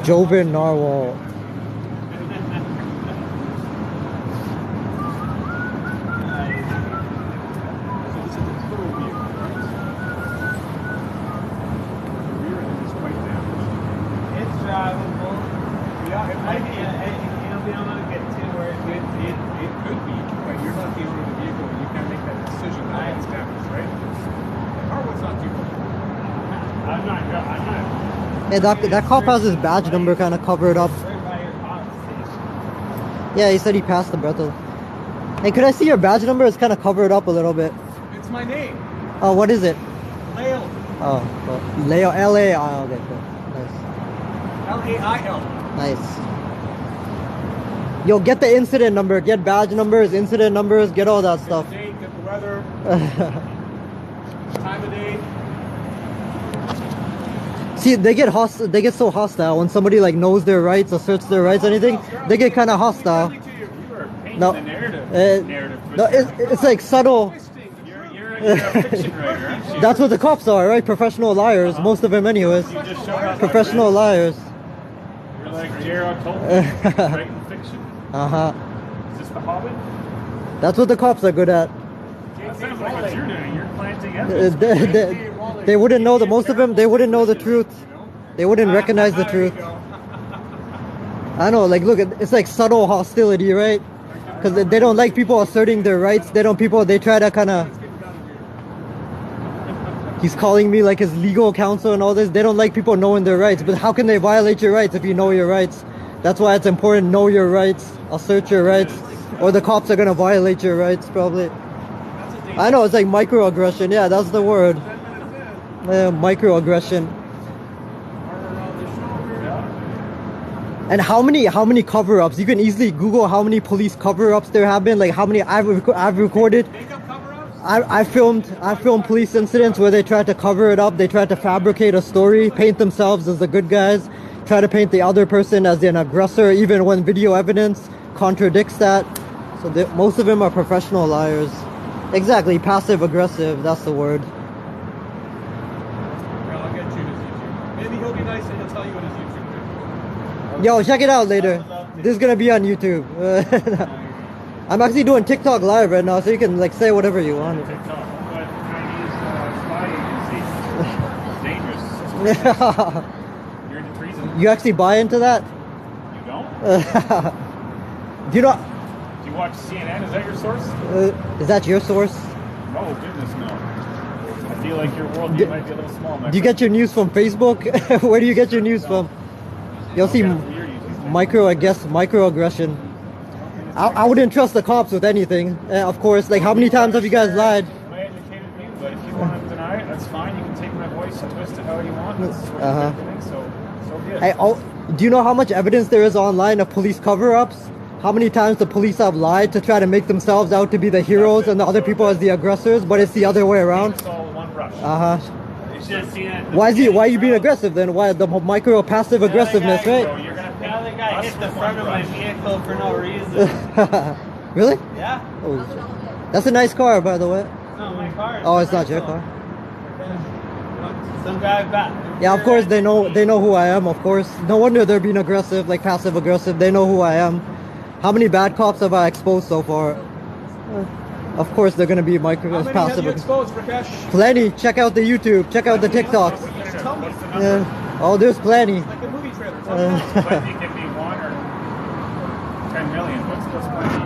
Joven Narwhal. Hey, that cop has his badge number kind of covered up. Yeah, he said he passed the breath. Hey, could I see your badge number? It's kind of covered up a little bit. It's my name. Oh, what is it? Leo. Oh, well, Leo, L-A-I-L. Okay, cool. Nice. L-A-I-L. Nice. Yo, get the incident number, get badge numbers, incident numbers, get all that stuff. Get the date, get the weather, time of day. See, they get hostile. They get so hostile when somebody like knows their rights, asserts their rights, anything. They get kind of hostile. No, no, it's like subtle. You're a fiction writer, aren't you? That's what the cops are, right? Professional liars, most of them, anyways. You just showed up Professional liars. You're like J.R.R. Tolkien, writing fiction. Is this the Hobbit? That's what the cops are good at. That sounds like what you're doing. You're planting evidence. They wouldn't know the most of them. They wouldn't know the truth. They wouldn't recognize the truth. I know, like, look, it's like subtle hostility, right? Because they don't like people asserting their rights. They try to kind of. He's calling me like his legal counsel and all this. They don't like people knowing their rights. But how can they violate your rights if you know your rights? That's why it's important. Know your rights. Assert your rights. Or the cops are gonna violate your rights, probably. I know, it's like microaggression. Yeah, that's the word. Microaggression. And how many cover-ups? You can easily Google how many police cover-ups there have been. Like how many I've recorded. I filmed police incidents where they tried to cover it up. They tried to fabricate a story, paint themselves as the good guys, try to paint the other person as an aggressor, even when video evidence contradicts that. So most of them are professional liars. Exactly, passive aggressive. That's the word. Well, I'll get you his YouTube. Maybe he'll be nice and he'll tell you what his YouTube is. Yo, check it out later. This is gonna be on YouTube. I'm actually doing TikTok live right now, so you can like say whatever you want. TikTok, but Chinese spy agency. It's dangerous. You're into treason. You actually buy into that? You don't? Do you know? Do you watch CNN? Is that your source? Is that your source? No, goodness no. I feel like your worldview might be a little small. Do you get your news from Facebook? Where do you get your news from? You'll see microaggression. I wouldn't trust the cops with anything. Of course, like how many times have you guys lied? My educated view, but if you want to deny it, that's fine. You can take my voice and twist it how you want. That's what you're doing, so be it. Hey, do you know how much evidence there is online of police cover-ups? How many times the police have lied to try to make themselves out to be the heroes and the other people as the aggressors, but it's the other way around? It's all one brush. Why are you being aggressive then? Why the micro passive aggressiveness, right? So you're gonna The other guy hit the front of my vehicle for no reason. Really? Yeah. Oh, that's a nice car, by the way. It's not my car. Oh, it's not your car. Some guy back. Yeah, of course they know who I am. Of course, no wonder they're being aggressive, like passive aggressive. They know who I am. How many bad cops have I exposed so far? Of course they're gonna be passive. have you exposed, Rakesh? Plenty. Check out the YouTube. Check out the TikToks. Tell me. Oh, there's plenty. Like a movie trailer. Tell me. Plenty can be 1 or 10 million. What's plenty?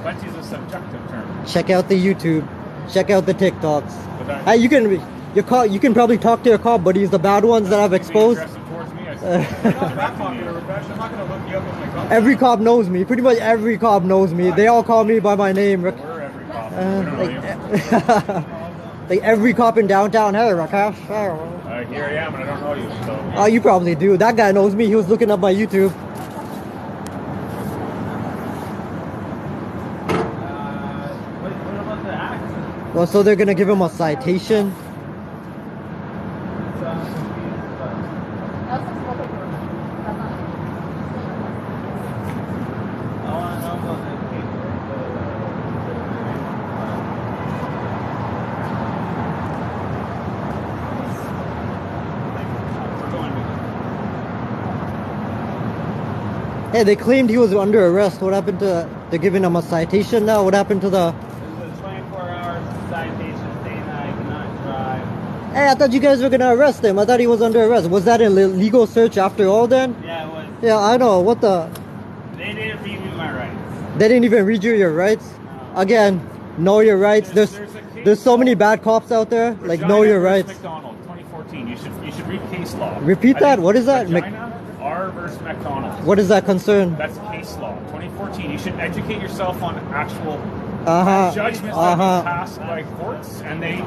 Plenty is a subjective term. Check out the YouTube. Check out the TikToks. But Hey, you can probably talk to your cop buddies, the bad ones that I've exposed. aggressive towards me, I said, you're not that popular, Rakesh. I'm not going to hook you up with my cop. Every cop knows me. Pretty much every cop knows me. They all call me by my name. We're every cop. We don't know you. Like every cop in downtown. Hey, Rakesh. Here I am, and I don't know you. So. Oh, you probably do. That guy knows me. He was looking up my YouTube. What about the accident? Well, so they're gonna give him a citation. I want to know about the Hey, they claimed he was under arrest. What happened to? They're giving him a citation now. What happened to the? This is a 24-hour citation saying that I cannot drive. Hey, I thought you guys were gonna arrest him. I thought he was under arrest. Was that a legal search after all then? Yeah, it was. Yeah, I know. What the? They didn't read me my rights. They didn't even read you your rights. Again, know your rights. There's so many bad cops out there. Like know your rights. McDonald, 2014. You should read case law. Repeat that. What is that? Regina R versus McDonald. What is that concern? That's case law. 2014. You should educate yourself on actual judgments that be passed by courts, and they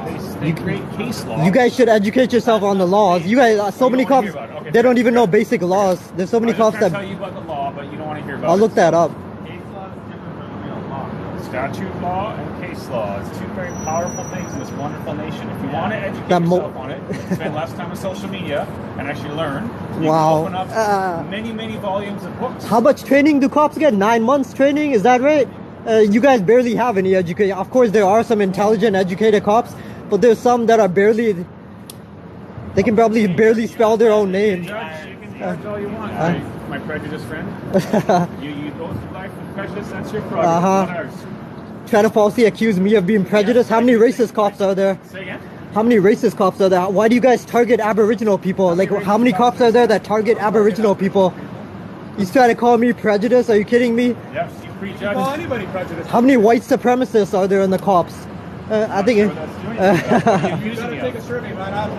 create case law. You guys should educate yourself on the laws. You guys, so many cops, they don't even know basic laws. There's so many cops that. I'm tell you about the law, but you don't want to hear about it. I'll look that up. Case law is different from real law. Statute law and case law. It's two very powerful things in this wonderful nation. If you want to educate yourself on it, spend less time on social media and actually learn. You Wow. can open up many volumes of books. How much training do cops get? 9 months training? Is that right? You guys barely have any education. Of course, there are some intelligent, educated cops, but there's some that are barely. They can probably barely spell their own name. You can judge all you want. My prejudice friend. you go through life with prejudice. That's your problem. Not ours. Trying to falsely accuse me of being prejudiced. How many racist cops are there? Say again. How many racist cops are there? Why do you guys target Aboriginal people? Like, how many cops are there that target Aboriginal people? You trying to call me prejudiced? Are you kidding me? Yes, you prejudge. Call anybody prejudiced. How many white supremacists are there in the cops? I think. You gotta take a survey, man.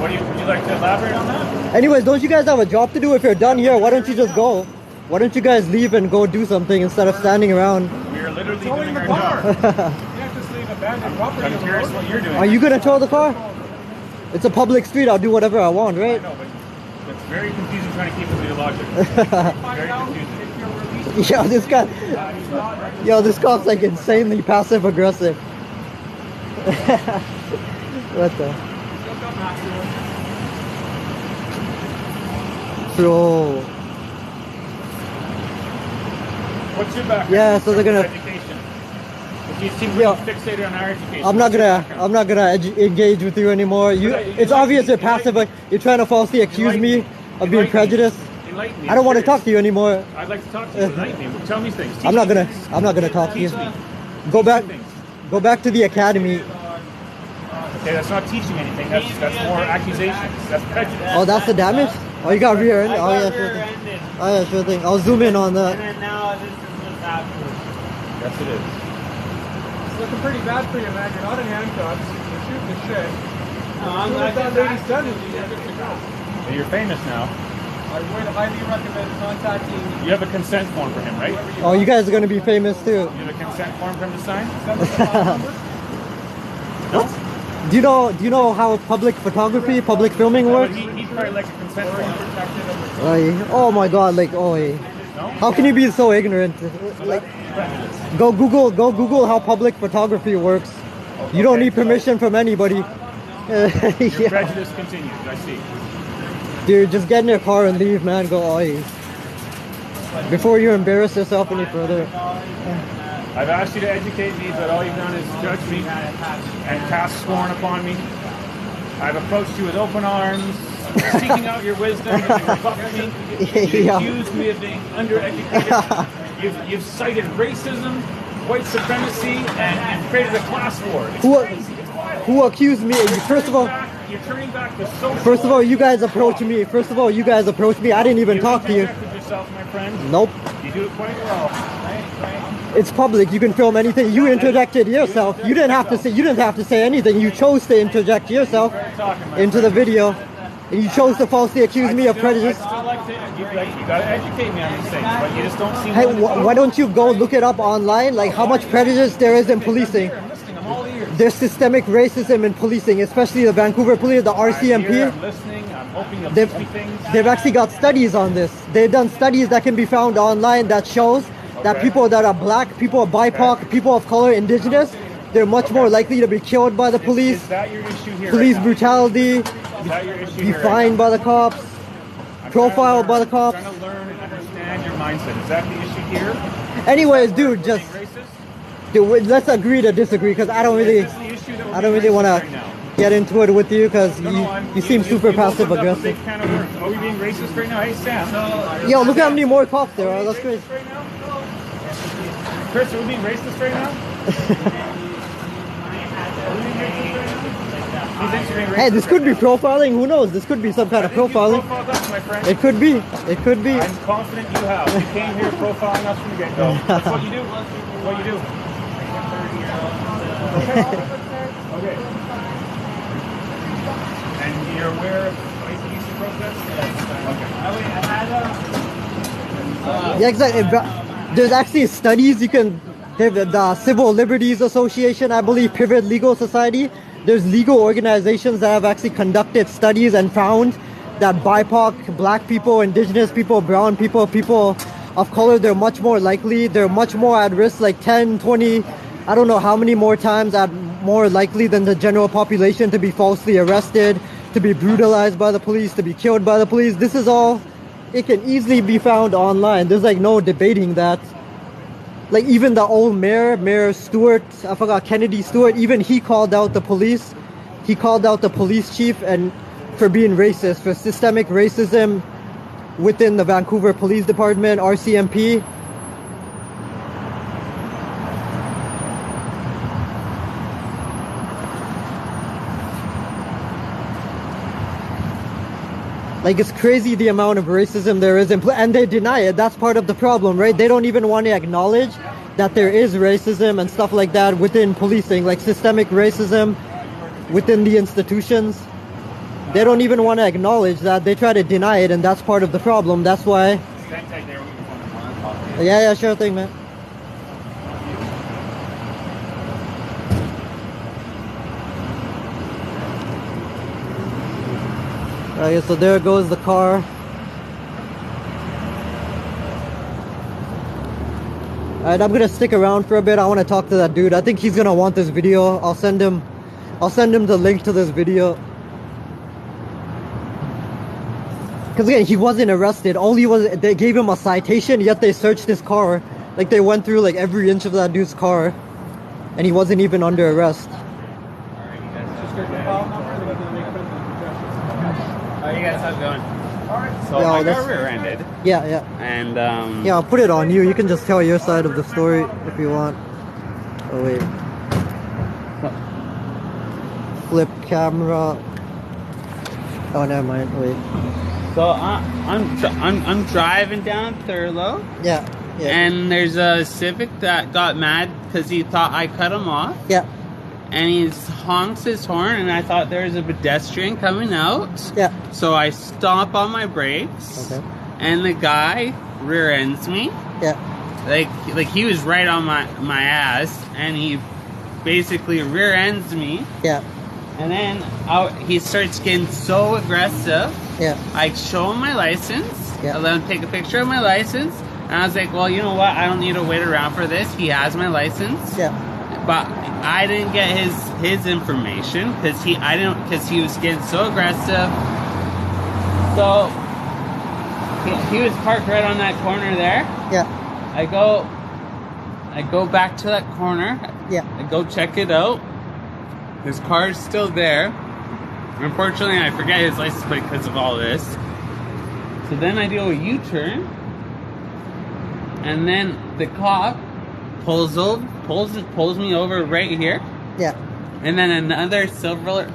Would you like to elaborate on that? Anyways, don't you guys have a job to do? If you're done here, why don't you just go? Why don't you guys leave and go do something instead of standing around? We are literally doing our job. You can't just leave abandoned property. I'm curious what you're doing. Are you gonna tow the car? It's a public street. I'll do whatever I want, right? I know, but it's very confusing trying to keep with your logic. Very confusing. Yo, this cop's like insanely passive aggressive. What the? Bro. What's your background? Yeah, so they're gonna. Education. You seem really fixated on our education. I'm not gonna engage with you anymore. It's obvious you're passive, but you're trying to falsely accuse me of being prejudiced. Enlighten me. I don't want to talk to you anymore. I'd like to talk to you. Enlighten me. Tell me things. I'm not gonna talk to you. Go back to the academy. Okay, that's not teaching anything. That's more accusations. That's prejudice. Oh, that's the damage? Oh, you got rear ended. Oh yeah, sure thing. Oh yeah, sure thing. I'll zoom in on that. And then now this is what's happening. Yes, it is. It's looking pretty bad for you, man. You're not in handcuffs. You're shooting the shit. I'm As soon as that lady's done with you, you're good to go. Well, you're famous now. I would highly recommend contacting You have a consent form for him, right? Oh, you guys are gonna be famous too. You have a consent form for him to sign? send us a phone number. No. Do you know how public photography, public filming works? He'd probably like a consent form. Oh my god, like how can you be so ignorant? Like go Google how public photography works. You don't need permission from anybody. Your Yeah. prejudice continues, I see. Dude, just get in your car and leave, man. Go before you embarrass yourself any further. I've asked you to educate me, but all you've done is judge me and cast scorn upon me. I've approached you with open arms, seeking out your wisdom, and you rebuffed me. You Yeah. accused me of being undereducated. You've cited racism, white supremacy, and you've created a class war. It's crazy. It's wild. Who accused me? First of all, You're turning back the social. First of all, you guys approached me. I didn't even talk to you. Protected yourself, my friend. Nope. You do it quite well. It's public. You can film anything. You interjected yourself. You didn't have to say anything. You chose to interject yourself into the video. And you chose to falsely accuse me of prejudice. You gotta educate me on these things, but you just don't seem. Hey, why don't you go look it up online? Like how much prejudice there is in policing. I'm listening. I'm all ears. There's systemic racism in policing, especially the Vancouver police, the RCMP. I'm listening. I'm hoping you'll teach me things. They've actually got studies on this. They've done studies that can be found online that shows that people that are black, people of BIPOC, people of color, indigenous, they're much more likely to be killed by the police. Is that your issue here? Police right now? brutality, Is that your issue be here? fined by the cops, profiled by the I'm cops. trying to learn and understand your mindset. Is that the issue here? Anyways, dude, Racist? let's agree to disagree because I don't really Is this the issue that we're want to right now? get into it with you because No, no, you seem super passive opened up a aggressive. big can of worms. Are we being racist right now? Hey, Sam. Yo, look how many more cops there are. Are we That's being crazy. racist right now? Chris, are we being racist right now? Are we being racist right now? He thinks you're being racist. Hey, this could be right now. profiling. Who knows? This could be some kind I of think you profiling. profiled us, my friend. It could be. It could be. I'm confident you have. You came here profiling us from the get-go. That's what you do. That's what you do. Okay. And you're aware of ICBC process? Okay. Yeah, exactly. There's actually studies you can. The Civil Liberties Association, I believe, Pivot Legal Society. There's legal organizations that have actually conducted studies and found that BIPOC, black people, indigenous people, brown people, people of color, they're much more likely, they're much more at risk, like 10, 20, I don't know how many more times more likely than the general population to be falsely arrested, to be brutalized by the police, to be killed by the police. This is all, it can easily be found online. There's like no debating that. Like even the old Mayor Stewart, I forgot, Kennedy Stewart, even he called out the police. He called out the police chief and for being racist, for systemic racism within the Vancouver Police Department, RCMP. Like, it's crazy the amount of racism there is, and they deny it. That's part of the problem, right? They don't even want to acknowledge that there is racism and stuff like that within policing, like systemic racism within the institutions. They don't even want to acknowledge that. They try to deny it, and that's part of the problem. That's why. Yeah, sure thing, man. Okay, so there goes the car. Alright, I'm gonna stick around for a bit. I want to talk to that dude. I think he's gonna want this video. I'll send him the link to this video. Because again, he wasn't arrested. They gave him a citation, yet they searched his car. Like, they went through like every inch of that dude's car, and he wasn't even under arrest. Oh, you guys, how's it going? Alright, so Yeah, I that's- got rear-ended, Yeah. and Yeah, I'll put it on you. You can just tell your side of the story if you want. Oh wait. Flip camera. Oh, never mind. Wait. so I'm driving down Thurlow, Yeah. and there's a Civic that got mad because he thought I cut him off, Yeah. and he honks his horn, and I thought there was a pedestrian coming out. Yeah. So I stop on my brakes, Okay. and the guy rear ends me. Yeah. Like he was right on my ass, and he basically rear ends me. Yeah. And then he starts getting so aggressive. Yeah. I show him my license. Yeah. I let him take a picture of my license, and I was like, "Well, you know what? I don't need to wait around for this. He has my license." Yeah. But I didn't get his information because he was getting so aggressive. So he was parked right on that corner there. Yeah. I go back to that corner. Yeah. I go check it out. His car's still there. Unfortunately, I forget his license plate because of all this. So then I do a U-turn, and then the cop pulls me over right here, Yeah. and then another silver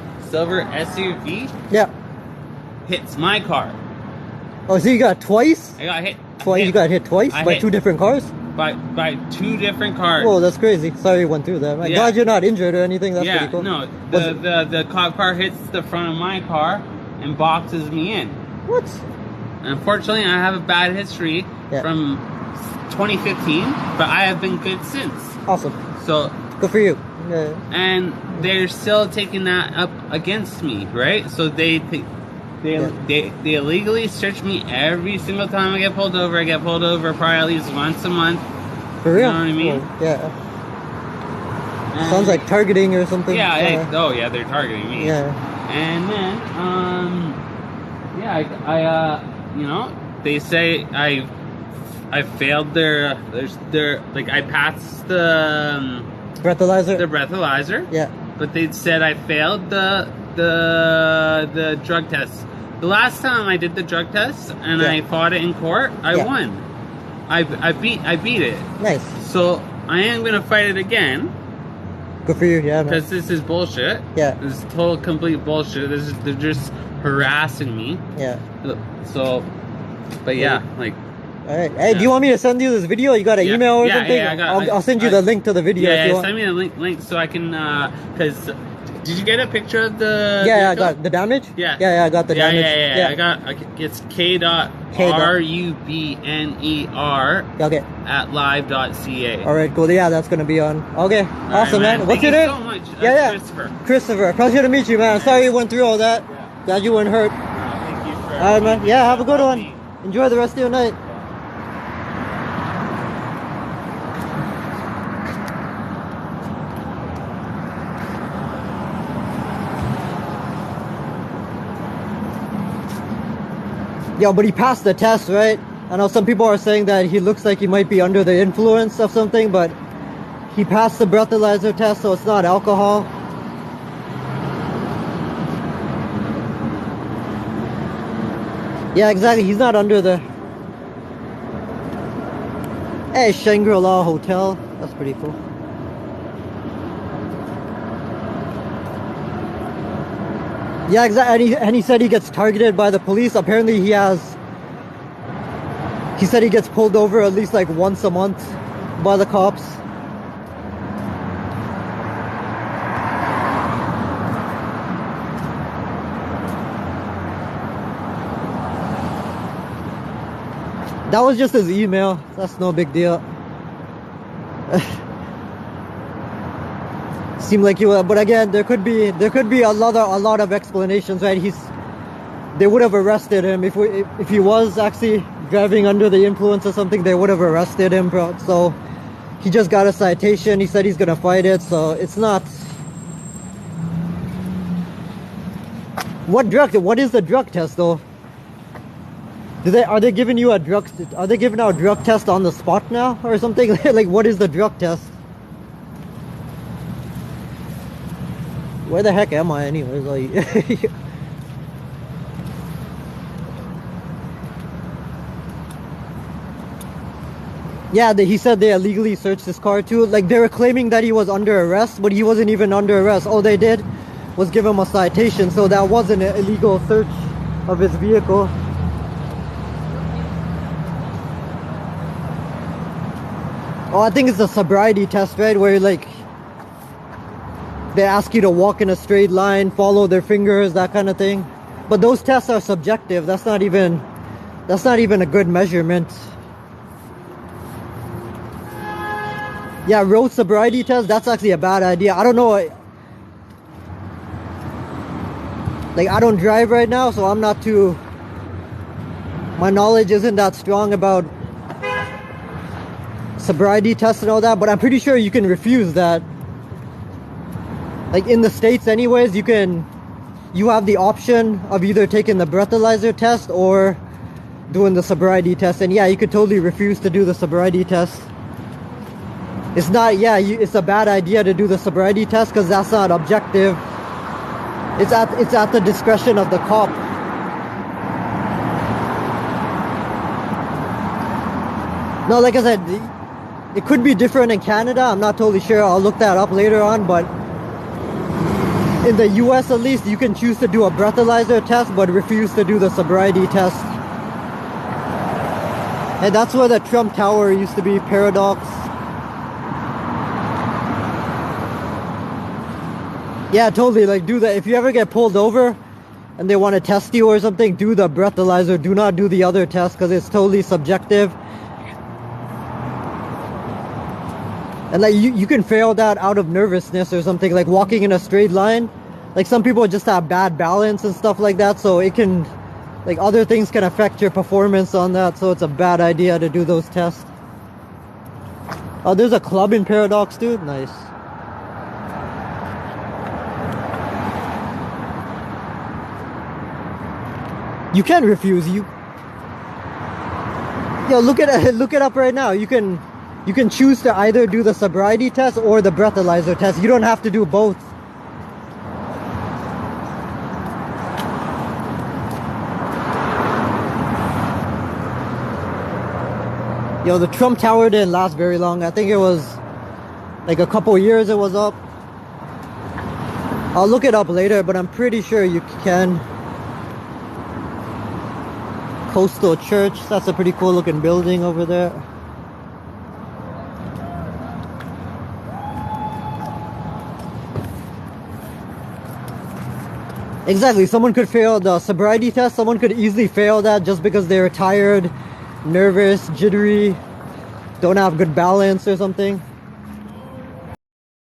SUV Yeah. hits my car. Oh, so you got twice? I got hit Twice? You got hit twice I by hit- two different cars? by two different cars. Whoa, that's crazy. Sorry you went through that. I'm Yeah. glad you're not injured or anything. That's yeah, pretty cool. no, Was the cop car hits the front of my car and boxes me in. What? Unfortunately, I have a bad history Yeah. from 2015, but I have been good since. Awesome. So, Good for you. Yeah. and they're still taking that up against me, right? So they illegally search me every single time I get pulled over. I get pulled over probably at least once a month. For real? You know what I mean? Cool. Yeah. And- Sounds like targeting or something. yeah. They're targeting me. Yeah. And then, they say I failed their like I passed the Breathalyzer? breathalyzer. Yeah. but they said I failed the drug test. The last time I did the drug test and I fought it in court, I won. I beat it. Nice. So I am gonna fight it again. Good for you, yeah. Because this is bullshit. Yeah. This is total complete bullshit. They're just harassing me. Yeah. So, but yeah, like. All right. Hey, do you want me to send you this video? You got an email or something? Yeah, I'll send you the link to the video. Yeah, if you want. send me the link so I can. Cause did you get a picture of the? Yeah, vehicle? I got the damage. Yeah, I got the damage. Yeah. It's k.rubner Okay. at live.ca. All right, cool. Yeah, that's gonna be on. Okay, awesome, man. What's your name? Thank you so much. Christopher. Christopher. Pleasure to meet you, man. Sorry you went through all that. Glad you weren't hurt. Thank you for. All right, man. Yeah, have a good one. Enjoy the rest of your night. Yo, but he passed the test, right? I know some people are saying that he looks like he might be under the influence of something, but he passed the breathalyzer test, so it's not alcohol. Yeah, exactly. He's not under the... Hey, Shangri-La Hotel. That's pretty cool. Yeah, exactly. And he said he gets targeted by the police. Apparently he said he gets pulled over at least like once a month by the cops. That was just his email. That's no big deal. Seemed like he would, but again, there could be a lot of explanations, right? They would have arrested him if he was actually driving under the influence or something. They would have arrested him, bro. So he just got a citation. He said he's gonna fight it. So it's not. What is the drug test though? Are they giving you a drug? Are they giving out a drug test on the spot now or something? Like, what is the drug test? Where the heck am I anyways? Like, yeah, he said they illegally searched his car too. Like, they were claiming that he was under arrest, but he wasn't even under arrest. All they did was give him a citation, so that wasn't an illegal search of his vehicle. Oh, I think it's a sobriety test, right? Where like they ask you to walk in a straight line, follow their fingers, that kind of thing. But those tests are subjective. That's not even a good measurement. Yeah, road sobriety test, that's actually a bad idea. I don't know. Like, I don't drive right now, so I'm not too... My knowledge isn't that strong about sobriety tests and all that, but I'm pretty sure you can refuse that. Like, in the States anyways, you have the option of either taking the breathalyzer test or doing the sobriety test. And yeah, you could totally refuse to do the sobriety test. It's not, it's a bad idea to do the sobriety test because that's not objective. It's at the discretion of the cop. No, like I said, it could be different in Canada. I'm not totally sure. I'll look that up later on, but in the US at least, you can choose to do a breathalyzer test but refuse to do the sobriety test. And that's where the Trump Tower used to be, Paradox. Yeah, totally, like, do that. If you ever get pulled over and they want to test you or something, do the breathalyzer. Do not do the other test because it's totally subjective. And like, you can fail that out of nervousness or something, like walking in a straight line. Like, some people just have bad balance and stuff like that, so it can, like, other things can affect your performance on that, so it's a bad idea to do those tests. Oh, there's a club in Paradox, dude. Nice. You can refuse. Yo, look it up right now. You can choose to either do the sobriety test or the breathalyzer test. You don't have to do both. Yo, the Trump Tower didn't last very long. I think it was like a couple years it was up. I'll look it up later, but I'm pretty sure you can. Coastal Church, that's a pretty cool looking building over there. Exactly, someone could fail the sobriety test. Someone could easily fail that just because they're tired, nervous, jittery, don't have good balance or something.